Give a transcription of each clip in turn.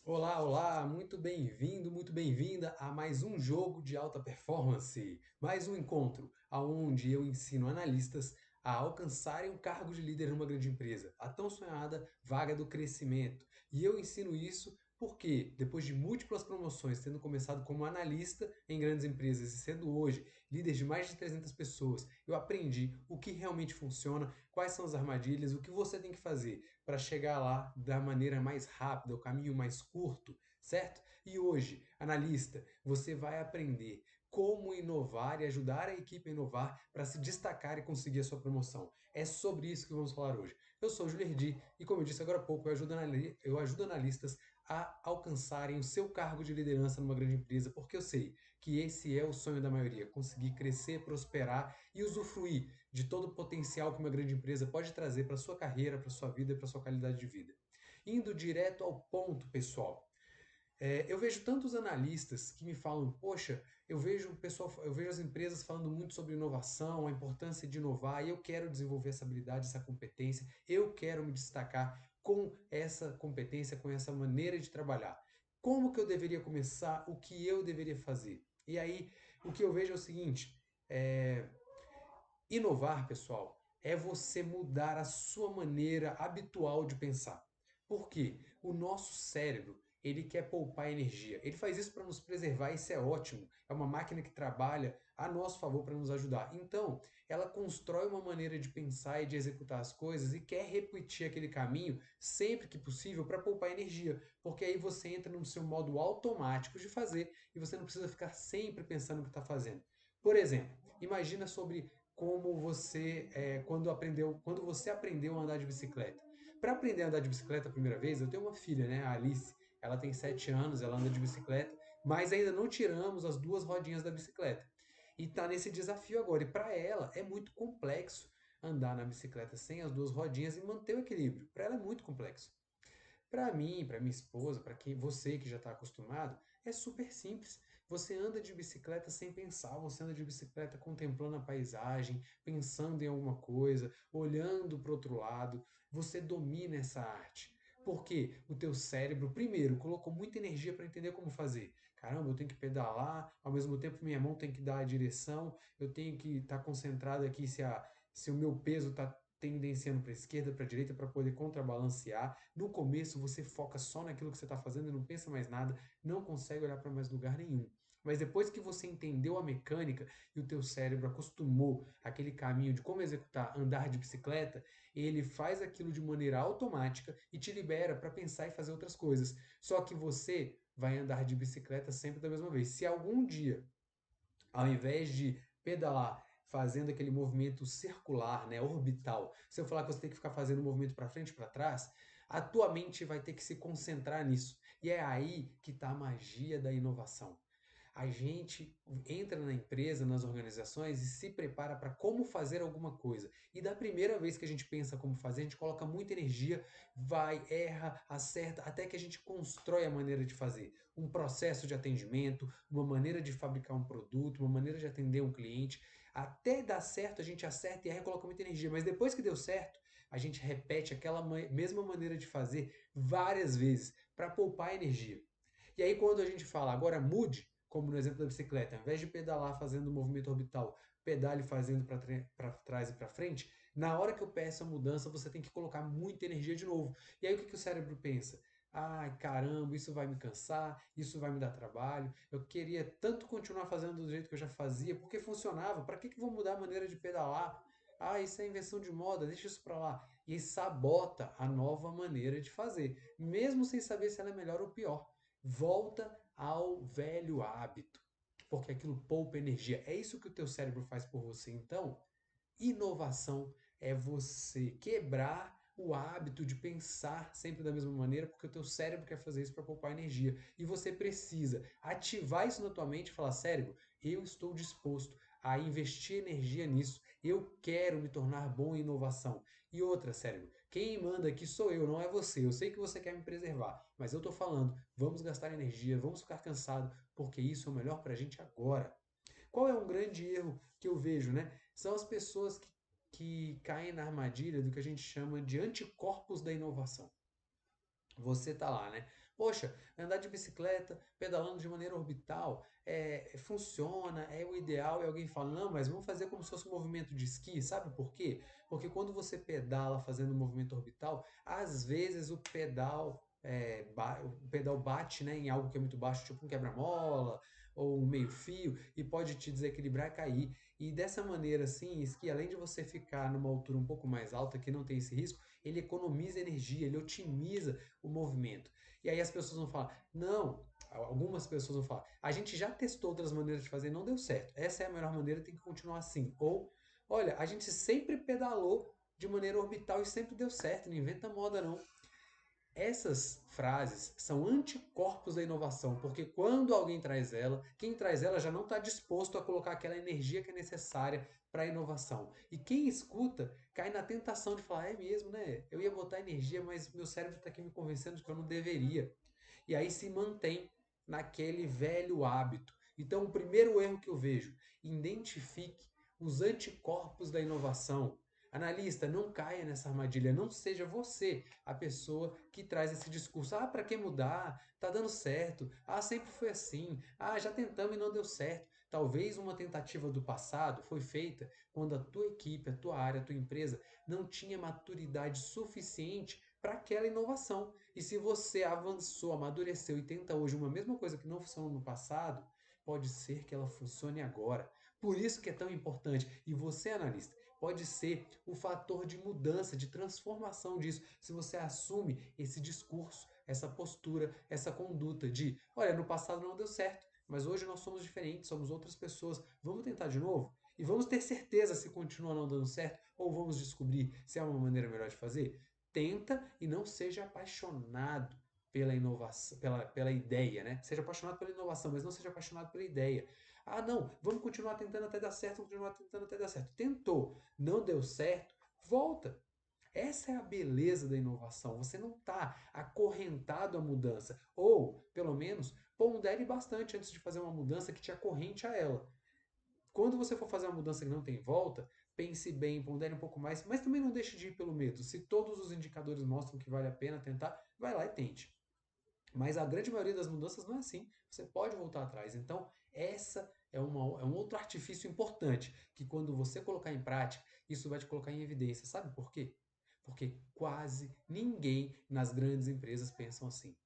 Olá, olá, muito bem-vindo, muito bem-vinda a mais um jogo de alta performance, mais um encontro aonde eu ensino analistas a alcançarem o cargo de líder numa grande empresa, a tão sonhada vaga do crescimento. E eu ensino isso porque, depois de múltiplas promoções, tendo começado como analista em grandes empresas e sendo hoje líder de mais de 300 pessoas, eu aprendi o que realmente funciona, quais são as armadilhas, o que você tem que fazer para chegar lá da maneira mais rápida, o caminho mais curto, certo? E hoje, analista, você vai aprender como inovar e ajudar a equipe a inovar para se destacar e conseguir a sua promoção. É sobre isso que vamos falar hoje. Eu sou o Julerdi e, como eu disse agora há pouco, eu ajudo analistas a alcançarem o seu cargo de liderança numa grande empresa, porque eu sei que esse é o sonho da maioria, conseguir crescer, prosperar e usufruir de todo o potencial que uma grande empresa pode trazer para sua carreira, para sua vida e para sua qualidade de vida. Indo direto ao ponto, pessoal. Eu vejo tantos analistas que me falam, poxa, eu vejo as empresas falando muito sobre inovação, a importância de inovar, e eu quero desenvolver essa habilidade, essa competência, eu quero me destacar com essa competência, com essa maneira de trabalhar. Como que eu deveria começar? O que eu deveria fazer? E aí, o que eu vejo é o seguinte: é, inovar, pessoal, é você mudar a sua maneira habitual de pensar. Por quê? O nosso cérebro, ele quer poupar energia. Ele faz isso para nos preservar, isso é ótimo. É uma máquina que trabalha a nosso favor para nos ajudar. Então, ela constrói uma maneira de pensar e de executar as coisas e quer repetir aquele caminho sempre que possível para poupar energia, porque aí você entra no seu modo automático de fazer e você não precisa ficar sempre pensando o que está fazendo. Por exemplo, imagina sobre como você quando você aprendeu a andar de bicicleta. Para aprender a andar de bicicleta a primeira vez, eu tenho uma filha, né, a Alice. Ela tem 7 anos, ela anda de bicicleta, mas ainda não tiramos as duas rodinhas da bicicleta. E está nesse desafio agora. E para ela é muito complexo andar na bicicleta sem as duas rodinhas e manter o equilíbrio. Para ela é muito complexo. Para mim, para minha esposa, para quem você que já está acostumado, é super simples. Você anda de bicicleta sem pensar, você anda de bicicleta contemplando a paisagem, pensando em alguma coisa, olhando para o outro lado. Você domina essa arte. Porque o teu cérebro, primeiro, colocou muita energia para entender como fazer. Caramba, eu tenho que pedalar, ao mesmo tempo minha mão tem que dar a direção, eu tenho que estar concentrado aqui se o meu peso está tendenciando para a esquerda, para a direita, para poder contrabalancear. No começo você foca só naquilo que você está fazendo e não pensa mais nada, não consegue olhar para mais lugar nenhum. Mas depois que você entendeu a mecânica e o teu cérebro acostumou aquele caminho de como executar andar de bicicleta, ele faz aquilo de maneira automática e te libera para pensar e fazer outras coisas. Só que você vai andar de bicicleta sempre da mesma vez. Se algum dia, ao invés de pedalar fazendo aquele movimento circular, né, orbital, se eu falar que você tem que ficar fazendo um movimento para frente e para trás, a tua mente vai ter que se concentrar nisso. E é aí que está a magia da inovação. A gente entra na empresa, nas organizações e se prepara para como fazer alguma coisa. E da primeira vez que a gente pensa como fazer, a gente coloca muita energia, vai, erra, acerta, até que a gente constrói a maneira de fazer. Um processo de atendimento, uma maneira de fabricar um produto, uma maneira de atender um cliente. Até dar certo, a gente acerta e erra e coloca muita energia. Mas depois que deu certo, a gente repete aquela mesma maneira de fazer várias vezes para poupar energia. E aí, quando a gente fala agora mude, como no exemplo da bicicleta, ao invés de pedalar fazendo o movimento orbital, pedale fazendo para trás e para frente, na hora que eu peço a mudança, você tem que colocar muita energia de novo. E aí o que, que o cérebro pensa? Ai, caramba, isso vai me cansar, isso vai me dar trabalho. Eu queria tanto continuar fazendo do jeito que eu já fazia, porque funcionava. Para que, que vou mudar a maneira de pedalar? Ah, isso é invenção de moda, deixa isso para lá. E sabota a nova maneira de fazer, mesmo sem saber se ela é melhor ou pior. Volta ao velho hábito, porque aquilo poupa energia. É isso que o teu cérebro faz por você. Então, inovação é você quebrar o hábito de pensar sempre da mesma maneira, porque o teu cérebro quer fazer isso para poupar energia. E você precisa ativar isso na tua mente e falar, cérebro, eu estou disposto a investir energia nisso. Eu quero me tornar bom em inovação. E outra, cérebro, quem manda aqui sou eu, não é você. Eu sei que você quer me preservar, mas eu estou falando, vamos gastar energia, vamos ficar cansado, porque isso é o melhor para a gente agora. Qual é um grande erro que eu vejo, né? São as pessoas que caem na armadilha do que a gente chama de anticorpos da inovação. Você tá lá, né? Poxa, andar de bicicleta, pedalando de maneira orbital, funciona, é o ideal. E alguém fala, não, mas vamos fazer como se fosse um movimento de esqui. Sabe por quê? Porque quando você pedala fazendo um movimento orbital, às vezes o pedal bate, né, em algo que é muito baixo, tipo um quebra-mola ou um meio-fio, e pode te desequilibrar e cair. E dessa maneira, assim, esqui, além de você ficar numa altura um pouco mais alta, que não tem esse risco, ele economiza energia, ele otimiza o movimento. E aí as pessoas vão falar, não, algumas pessoas vão falar, a gente já testou outras maneiras de fazer e não deu certo. Essa é a melhor maneira, tem que continuar assim. Ou, olha, a gente sempre pedalou de maneira orbital e sempre deu certo, não inventa moda não. Essas frases são anticorpos da inovação, porque quando alguém traz ela, quem traz ela já não está disposto a colocar aquela energia que é necessária para a inovação. E quem escuta cai na tentação de falar: é mesmo, né? Eu ia botar energia, mas meu cérebro está aqui me convencendo de que eu não deveria. E aí se mantém naquele velho hábito. Então, o primeiro erro que eu vejo: identifique os anticorpos da inovação. Analista, não caia nessa armadilha, não seja você a pessoa que traz esse discurso. Ah, para que mudar? Tá dando certo. Ah, sempre foi assim. Ah, já tentamos e não deu certo. Talvez uma tentativa do passado foi feita quando a tua equipe, a tua área, a tua empresa não tinha maturidade suficiente para aquela inovação. E se você avançou, amadureceu e tenta hoje uma mesma coisa que não funcionou no passado, pode ser que ela funcione agora. Por isso que é tão importante. E você, analista, pode ser o fator de mudança, de transformação disso, se você assume esse discurso, essa postura, essa conduta de, olha, no passado não deu certo, mas hoje nós somos diferentes, somos outras pessoas, vamos tentar de novo? E vamos ter certeza se continua não dando certo ou vamos descobrir se há uma maneira melhor de fazer? Tenta e não seja apaixonado pela inovação, pela ideia, né? Seja apaixonado pela inovação, mas não seja apaixonado pela ideia. Ah, não, vamos continuar tentando até dar certo, vamos continuar tentando até dar certo. Tentou, não deu certo, volta. Essa é a beleza da inovação. Você não está acorrentado à mudança. Ou, pelo menos, pondere bastante antes de fazer uma mudança que te acorrente a ela. Quando você for fazer uma mudança que não tem volta, pense bem, pondere um pouco mais, mas também não deixe de ir pelo medo. Se todos os indicadores mostram que vale a pena tentar, vai lá e tente. Mas a grande maioria das mudanças não é assim. Você pode voltar atrás. Então, essa é um outro artifício importante que quando você colocar em prática, isso vai te colocar em evidência. Sabe por quê? Porque quase ninguém nas grandes empresas pensam assim.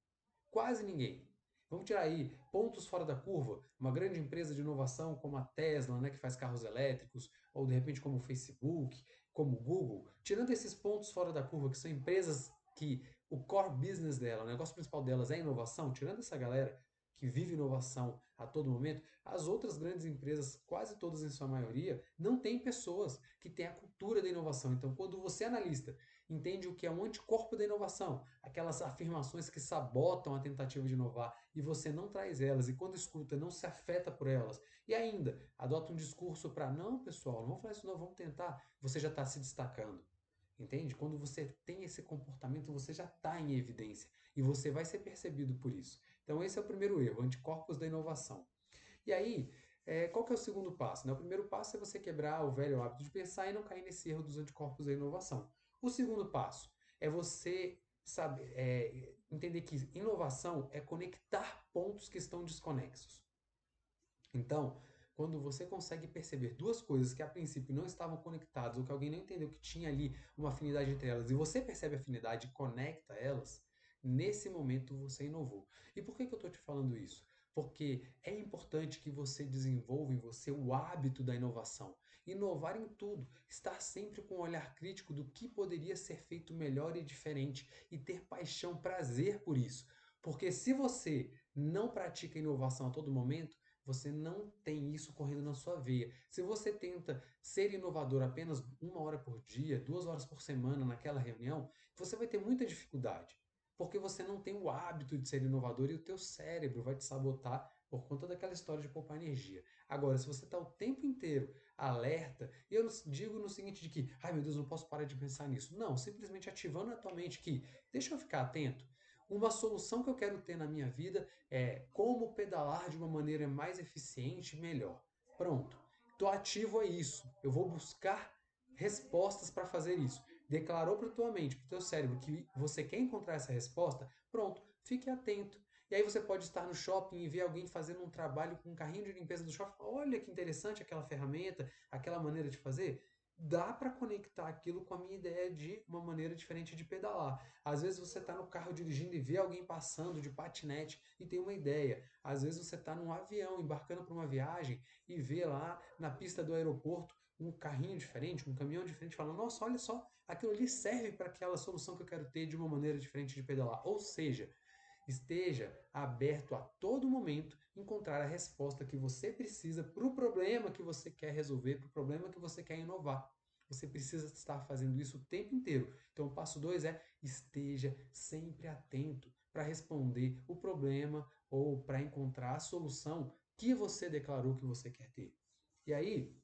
Quase ninguém. Vamos tirar aí pontos fora da curva. Uma grande empresa de inovação como a Tesla, né, que faz carros elétricos, ou de repente como o Facebook, como o Google. Tirando esses pontos fora da curva, que são empresas que o core business dela, o negócio principal delas é inovação, tirando essa galera que vive inovação a todo momento, as outras grandes empresas, quase todas em sua maioria, não têm pessoas que têm a cultura da inovação. Então, quando você é analista, entende o que é um anticorpo da inovação, aquelas afirmações que sabotam a tentativa de inovar e você não traz elas, e quando escuta não se afeta por elas, e ainda adota um discurso para não, pessoal, não vamos fazer isso não, vamos tentar, você já está se destacando. Entende? Quando você tem esse comportamento, você já está em evidência e você vai ser percebido por isso. Então, esse é o primeiro erro, anticorpos da inovação. E aí, qual que é o segundo passo? Né? O primeiro passo é você quebrar o velho hábito de pensar e não cair nesse erro dos anticorpos da inovação. O segundo passo é você saber, entender que inovação é conectar pontos que estão desconexos. Então, quando você consegue perceber duas coisas que a princípio não estavam conectadas, ou que alguém não entendeu que tinha ali uma afinidade entre elas, e você percebe a afinidade e conecta elas, nesse momento você inovou. E por que eu estou te falando isso? Porque é importante que você desenvolva em você o hábito da inovação. Inovar em tudo, estar sempre com um olhar crítico do que poderia ser feito melhor e diferente, e ter paixão, prazer por isso. Porque se você não pratica inovação a todo momento, você não tem isso correndo na sua veia. Se você tenta ser inovador apenas 1 hora por dia, 2 horas por semana naquela reunião, você vai ter muita dificuldade, porque você não tem o hábito de ser inovador e o teu cérebro vai te sabotar por conta daquela história de poupar energia. Agora, se você está o tempo inteiro alerta, e eu digo no seguinte de que, ai meu Deus, não posso parar de pensar nisso. Não, simplesmente ativando a tua mente que, deixa eu ficar atento, uma solução que eu quero ter na minha vida é como pedalar de uma maneira mais eficiente e melhor. Pronto. Estou ativo a isso. Eu vou buscar respostas para fazer isso. Declarou para tua mente, para o teu cérebro que você quer encontrar essa resposta, Pronto, fique atento. E aí você pode estar no shopping e ver alguém fazendo um trabalho com um carrinho de limpeza do shopping. Olha que interessante aquela ferramenta, aquela maneira de fazer. Dá para conectar aquilo com a minha ideia de uma maneira diferente de pedalar. Às vezes você está no carro dirigindo e vê alguém passando de patinete e tem uma ideia. Às vezes você está num avião embarcando para uma viagem e vê lá na pista do aeroporto um carrinho diferente, um caminhão diferente, falando, nossa, olha só, aquilo ali serve para aquela solução que eu quero ter de uma maneira diferente de pedalar. Ou seja, esteja aberto a todo momento encontrar a resposta que você precisa para o problema que você quer resolver, para o problema que você quer inovar. Você precisa estar fazendo isso o tempo inteiro. Então, o passo 2 é esteja sempre atento para responder o problema ou para encontrar a solução que você declarou que você quer ter. E aí,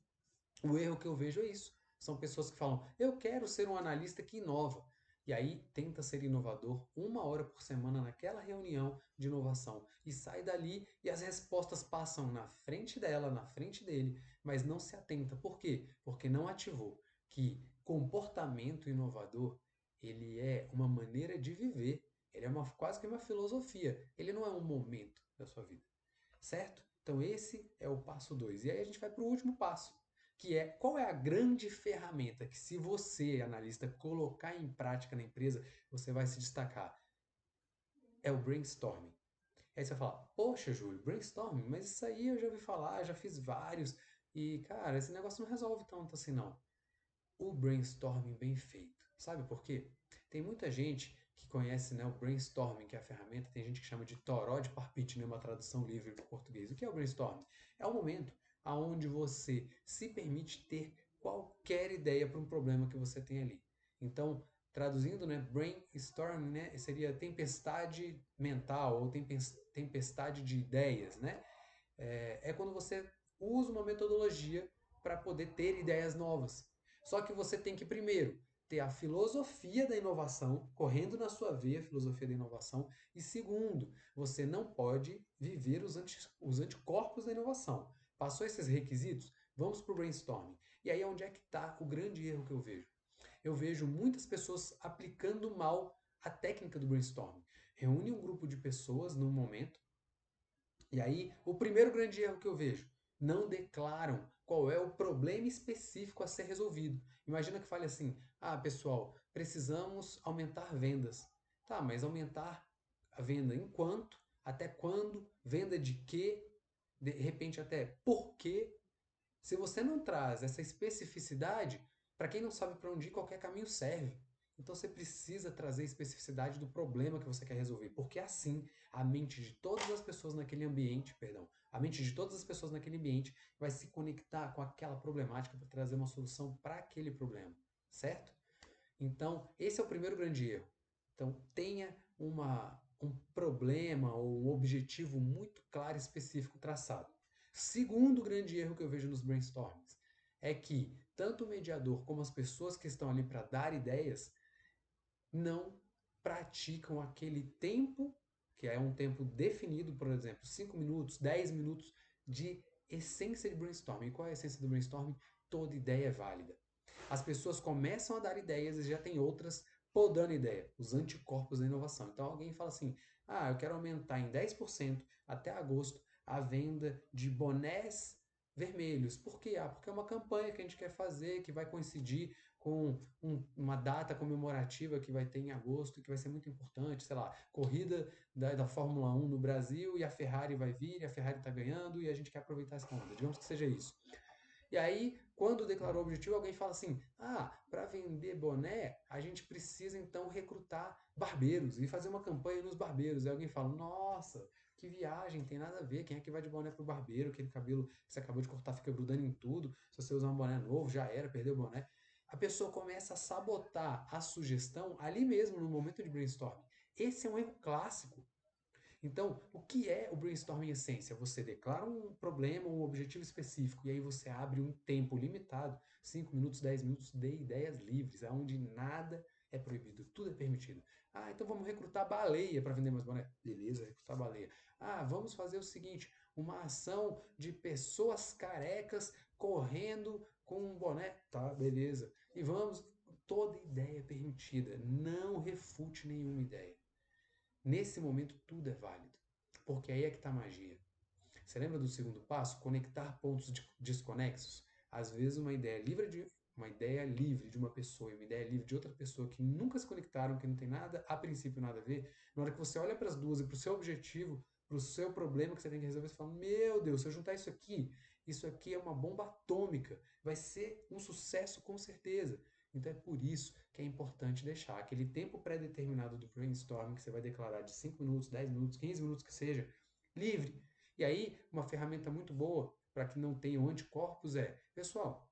o erro que eu vejo é isso. São pessoas que falam, eu quero ser um analista que inova. E aí tenta ser inovador 1 hora por semana naquela reunião de inovação. E sai dali e as respostas passam na frente dela, na frente dele, mas não se atenta. Por quê? Porque não ativou que comportamento inovador, ele é uma maneira de viver. Ele é quase que uma filosofia. Ele não é um momento da sua vida. Certo? Então esse é o passo 2. E aí a gente vai para o último passo, que é qual é a grande ferramenta que se você, analista, colocar em prática na empresa, você vai se destacar. É o brainstorming. Aí você vai falar, poxa, Júlio, brainstorming, mas isso aí eu já ouvi falar, já fiz vários, e cara, esse negócio não resolve tanto assim não. O brainstorming bem feito. Sabe por quê? Tem muita gente que conhece, né, o brainstorming, que é a ferramenta, tem gente que chama de toró de parpite, né, uma tradução livre para o português. O que é o brainstorming? É o momento onde você se permite ter qualquer ideia para um problema que você tem ali. Então, traduzindo, né, brainstorming, né, seria tempestade mental ou tempestade de ideias, né? É quando você usa uma metodologia para poder ter ideias novas. Só que você tem que, primeiro, ter a filosofia da inovação correndo na sua veia, a filosofia da inovação, e segundo, você não pode viver os anticorpos da inovação. Passou esses requisitos? Vamos para o brainstorming. E aí onde é que está o grande erro que eu vejo? Eu vejo muitas pessoas aplicando mal a técnica do brainstorming. Reúne um grupo de pessoas num momento, e aí, o primeiro grande erro que eu vejo, não declaram qual é o problema específico a ser resolvido. Imagina que fale assim: ah, pessoal, precisamos aumentar vendas. Tá, mas aumentar a venda em quanto? Até quando? Venda de quê? De repente, até por quê? Se você não traz essa especificidade, para quem não sabe para onde ir, qualquer caminho serve. Então você precisa trazer especificidade do problema que você quer resolver, porque assim a mente de todas as pessoas naquele ambiente, perdão, a mente de todas as pessoas naquele ambiente vai se conectar com aquela problemática para trazer uma solução para aquele problema, certo? Então, esse é o primeiro grande erro. Então, tenha um problema ou um objetivo muito claro e específico traçado. Segundo grande erro que eu vejo nos brainstormings é que tanto o mediador como as pessoas que estão ali para dar ideias não praticam aquele tempo, que é um tempo definido, por exemplo, 5 minutos, 10 minutos de essência de brainstorming. E qual é a essência do brainstorming? Toda ideia é válida. As pessoas começam a dar ideias e já tem outras podando ideia, os anticorpos da inovação. Então alguém fala assim: ah, eu quero aumentar em 10% até agosto a venda de bonés vermelhos. Por quê? Ah, porque é uma campanha que a gente quer fazer, que vai coincidir com uma data comemorativa que vai ter em agosto, que vai ser muito importante, sei lá, corrida da Fórmula 1 no Brasil e a Ferrari vai vir, e a Ferrari está ganhando e a gente quer aproveitar essa onda. Digamos que seja isso. E aí, quando declarou o objetivo, alguém fala assim: ah, para vender boné, a gente precisa então recrutar barbeiros e fazer uma campanha nos barbeiros. Aí alguém fala: nossa, que viagem, tem nada a ver. Quem é que vai de boné pro barbeiro? Aquele cabelo que você acabou de cortar fica grudando em tudo. Se você usar um boné novo, já era, perdeu o boné. A pessoa começa a sabotar a sugestão ali mesmo, no momento de brainstorming. Esse é um erro clássico. Então, o que é o brainstorming em essência? Você declara um problema, um objetivo específico, e aí você abre um tempo limitado, 5 minutos, 10 minutos, de ideias livres, onde nada é proibido, tudo é permitido. Ah, então vamos recrutar baleia para vender mais boné. Beleza, recrutar baleia. Ah, vamos fazer o seguinte, uma ação de pessoas carecas correndo com um boné. Tá, beleza. E vamos, toda ideia é permitida. Não refute nenhuma ideia. Nesse momento tudo é válido, porque aí é que está a magia. Você lembra do segundo passo? Conectar pontos desconexos? Às vezes uma ideia livre de uma pessoa e uma ideia livre de outra pessoa que nunca se conectaram, que não tem nada, a princípio, nada a ver, na hora que você olha para as duas e para o seu objetivo, para o seu problema que você tem que resolver, você fala, meu Deus, se eu juntar isso aqui é uma bomba atômica, vai ser um sucesso com certeza. Então é por isso que é importante deixar aquele tempo pré-determinado do brainstorming, que você vai declarar de 5 minutos, 10 minutos, 15 minutos que seja, livre. E aí, uma ferramenta muito boa para que não tenham anticorpos é, pessoal,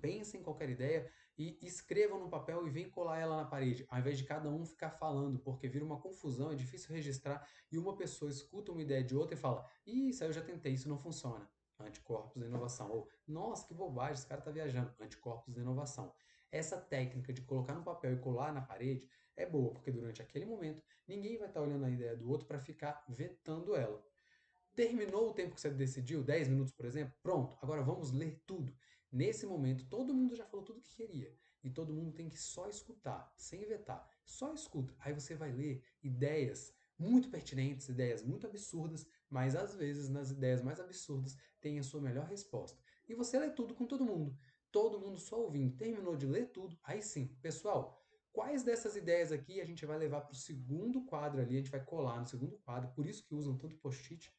pensem em qualquer ideia e escrevam no papel e vem colar ela na parede, ao invés de cada um ficar falando, porque vira uma confusão, é difícil registrar e uma pessoa escuta uma ideia de outra e fala: isso aí eu já tentei, isso não funciona. Anticorpos da inovação. Ou, nossa, que bobagem, esse cara está viajando. Anticorpos da inovação. Essa técnica de colocar no papel e colar na parede é boa, porque durante aquele momento ninguém vai estar olhando a ideia do outro para ficar vetando ela. Terminou o tempo que você decidiu, 10 minutos, por exemplo? Pronto, agora vamos ler tudo. Nesse momento, todo mundo já falou tudo o que queria. E todo mundo tem que só escutar, sem vetar. Só escuta. Aí você vai ler ideias muito pertinentes, ideias muito absurdas, mas às vezes nas ideias mais absurdas tem a sua melhor resposta. E você lê tudo com todo mundo só ouvindo. Terminou de ler tudo, aí sim, pessoal, quais dessas ideias aqui a gente vai levar para o segundo quadro ali, a gente vai colar no segundo quadro, por isso que usam tanto post-it.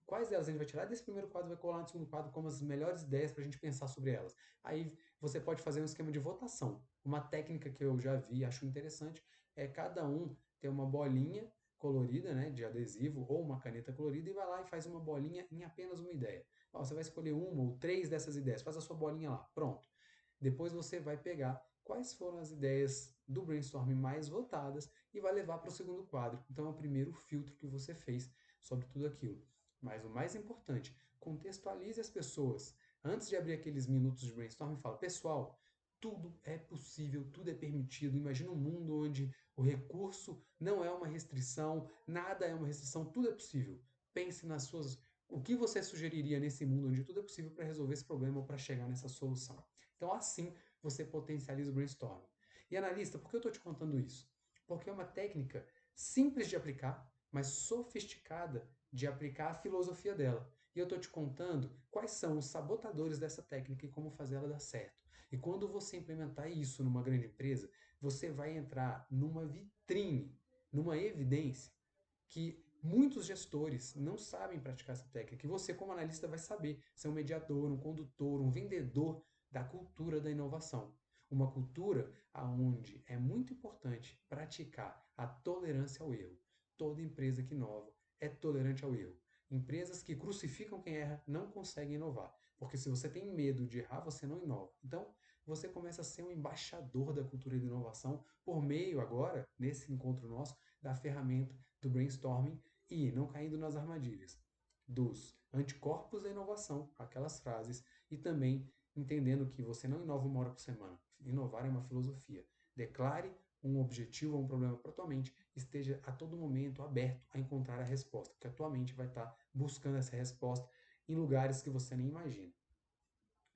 Quais delas a gente vai tirar desse primeiro quadro e vai colar no segundo quadro como as melhores ideias para a gente pensar sobre elas. Aí você pode fazer um esquema de votação. Uma técnica que eu já vi e acho interessante é cada um ter uma bolinha colorida, né, de adesivo ou uma caneta colorida e vai lá e faz uma bolinha em apenas uma ideia. Ó, você vai escolher uma ou três dessas ideias, faz a sua bolinha lá, pronto. Depois você vai pegar quais foram as ideias do brainstorming mais votadas e vai levar para o segundo quadro. Então é o primeiro filtro que você fez sobre tudo aquilo. Mas o mais importante, contextualize as pessoas. Antes de abrir aqueles minutos de brainstorming, fala, pessoal, tudo é possível, tudo é permitido. Imagina um mundo onde o recurso não é uma restrição, nada é uma restrição, tudo é possível. Pense nas suas. O que você sugeriria nesse mundo onde tudo é possível para resolver esse problema ou para chegar nessa solução? Então, assim, você potencializa o brainstorming. E analista, por que eu estou te contando isso? Porque é uma técnica simples de aplicar, mas sofisticada de aplicar a filosofia dela. E eu estou te contando quais são os sabotadores dessa técnica e como fazer ela dar certo. E quando você implementar isso numa grande empresa, você vai entrar numa vitrine, numa evidência que muitos gestores não sabem praticar essa técnica. E você, como analista, vai saber ser um mediador, um condutor, um vendedor da cultura da inovação. Uma cultura onde é muito importante praticar a tolerância ao erro. Toda empresa que inova é tolerante ao erro. Empresas que crucificam quem erra não conseguem inovar, porque se você tem medo de errar, você não inova. Então, você começa a ser um embaixador da cultura de inovação por meio agora, nesse encontro nosso, da ferramenta do brainstorming e não caindo nas armadilhas dos anticorpos da inovação, aquelas frases, e também entendendo que você não inova uma hora por semana. Inovar é uma filosofia. Declare um objetivo ou um problema para a tua mente, esteja a todo momento aberto a encontrar a resposta, porque a tua mente vai estar buscando essa resposta em lugares que você nem imagina.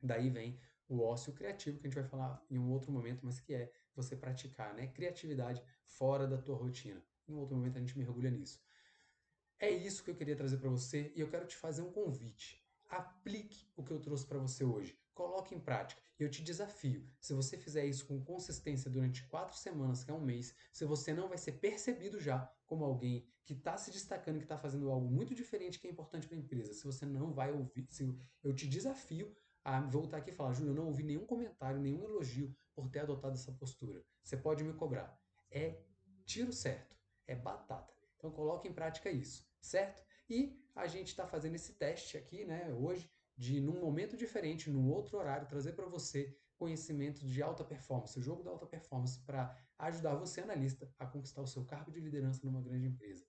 Daí vem o ócio criativo, que a gente vai falar em um outro momento, mas que é você praticar, né, criatividade fora da tua rotina. Em um outro momento a gente mergulha nisso. É isso que eu queria trazer para você e eu quero te fazer um convite. Aplique o que eu trouxe para você hoje. Coloque em prática. E eu te desafio. Se você fizer isso com consistência durante 4 semanas, que é um mês, se você não vai ser percebido já como alguém que está se destacando, que está fazendo algo muito diferente que é importante para a empresa, se você não vai ouvir, se eu te desafio a voltar aqui e falar, Júlio, eu não ouvi nenhum comentário, nenhum elogio por ter adotado essa postura. Você pode me cobrar. É tiro certo. É batata. Então coloque em prática isso, certo? E a gente está fazendo esse teste aqui, né, hoje, de num momento diferente, num outro horário, trazer para você conhecimento de alta performance, o jogo da alta performance, para ajudar você, analista, a conquistar o seu cargo de liderança numa grande empresa.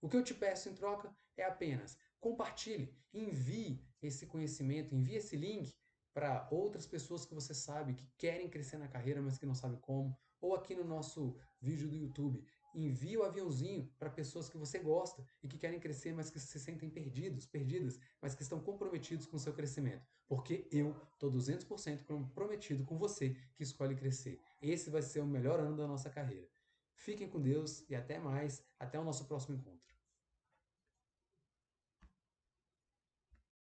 O que eu te peço em troca é apenas compartilhe, envie esse conhecimento, envie esse link para outras pessoas que você sabe que querem crescer na carreira, mas que não sabem como, ou aqui no nosso vídeo do YouTube, envie o aviãozinho para pessoas que você gosta e que querem crescer, mas que se sentem perdidas, mas que estão comprometidos com o seu crescimento. Porque eu estou 200% comprometido com você que escolhe crescer. Esse vai ser o melhor ano da nossa carreira. Fiquem com Deus e até mais. Até o nosso próximo encontro.